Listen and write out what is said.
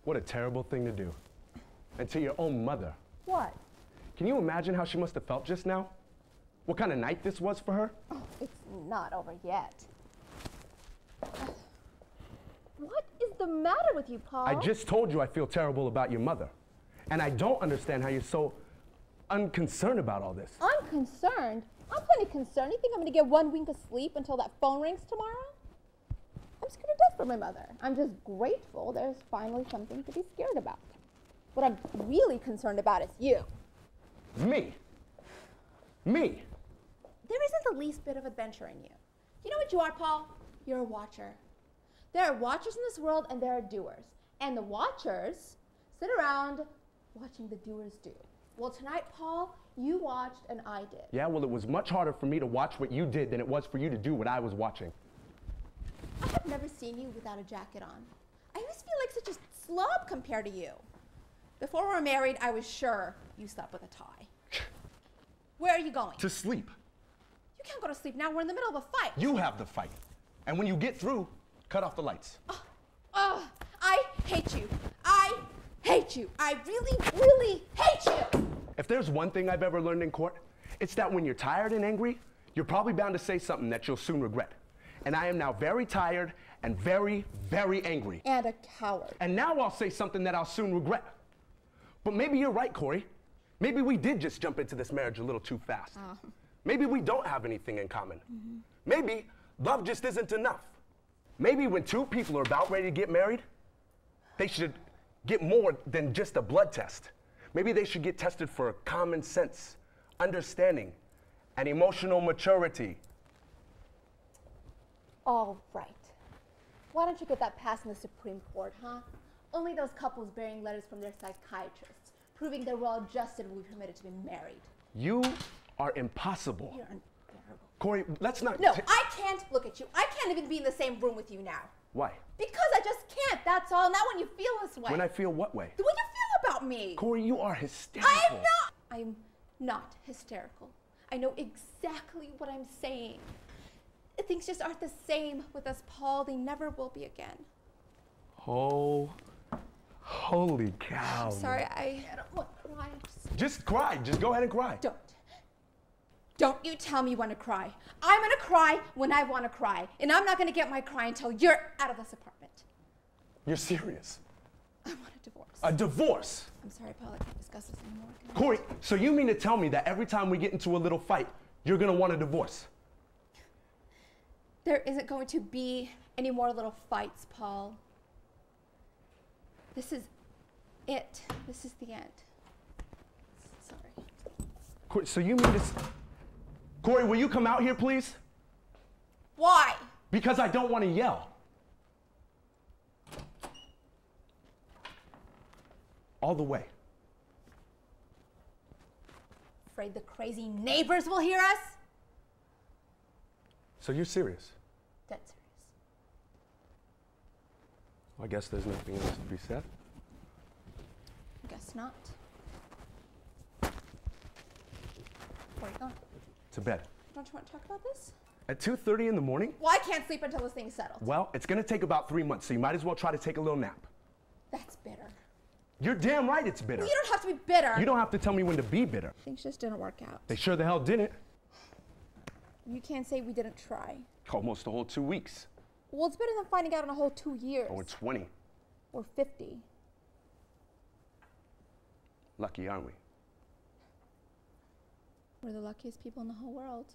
What a terrible thing to do. And to your own mother. What? Can you imagine how she must have felt just now? What kind of night this was for her? Oh, it's not over yet. What is the matter with you, Paul? I just told you I feel terrible about your mother. And I don't understand how you're so unconcerned about all this. Unconcerned? I'm plenty concerned. You think I'm going to get 1 wink of sleep until that phone rings tomorrow? I'm scared to death for my mother. I'm just grateful there's finally something to be scared about. What I'm really concerned about is you. Me? Me? There isn't the least bit of adventure in you. You know what you are, Paul? You're a watcher. There are watchers in this world and there are doers. And the watchers sit around watching the doers do. Well, tonight, Paul, you watched and I did. Yeah, well, it was much harder for me to watch what you did than it was for you to do what I was watching. I have never seen you without a jacket on. I always feel like such a slob compared to you. Before we were married, I was sure you slept with a tie. Where are you going? To sleep. You can't go to sleep now. We're in the middle of a fight. You have the fight. And when you get through, cut off the lights. I hate you. I hate you. I really, really hate you. If there's one thing I've ever learned in court, it's that when you're tired and angry, you're probably bound to say something that you'll soon regret. And I am now very tired and very, very angry. And a coward. And now I'll say something that I'll soon regret. But maybe you're right, Corey. Maybe we did just jump into this marriage a little too fast. Maybe we don't have anything in common. Maybe love just isn't enough. Maybe when two people are about ready to get married, they should get more than just a blood test. Maybe they should get tested for common sense, understanding, and emotional maturity. All right. Why don't you get that passed in the Supreme Court, huh? Only those couples bearing letters from their psychiatrists, proving they're well adjusted will be permitted to be married. You are impossible. You're unbearable. Corey, let's not... No, I can't look at you. I can't even be in the same room with you now. Why? Because I just can't, that's all. Not when you feel this way. When I feel what way? The way you feel about me. Corey, you are hysterical. I'm not hysterical. I know exactly what I'm saying. Things just aren't the same with us, Paul. They never will be again. Oh, holy cow. I'm sorry, I don't want to cry. Just cry. Just go ahead and cry. Don't you tell me when to cry. I'm going to cry when I want to cry. And I'm not going to get my cry until you're out of this apartment. You're serious? I want a divorce. A divorce? I'm sorry, Paul. I can't discuss this anymore. Corey, so you mean to tell me that every time we get into a little fight, you're going to want a divorce? There isn't going to be any more little fights, Paul. This is it. This is the end. Sorry. Corey, so you mean to... Corey, will you come out here, please? Why? Because I don't want to yell. All the way. Afraid the crazy neighbors will hear us? So you're serious? Dead serious. Well, I guess there's nothing else to be said. Guess not. Where are you going? To bed. Don't you want to talk about this? At 2:30 in the morning? Well, I can't sleep until this thing's settled. Well, it's going to take about 3 months, so you might as well try to take a little nap. That's bitter. You're damn right it's bitter. Well, you don't have to be bitter. You don't have to tell me when to be bitter. Things just didn't work out. They sure the hell didn't. You can't say we didn't try. Almost a whole 2 weeks. Well, it's better than finding out in a whole 2 years. Or 20. Or 50. Lucky, aren't we? We're the luckiest people in the whole world.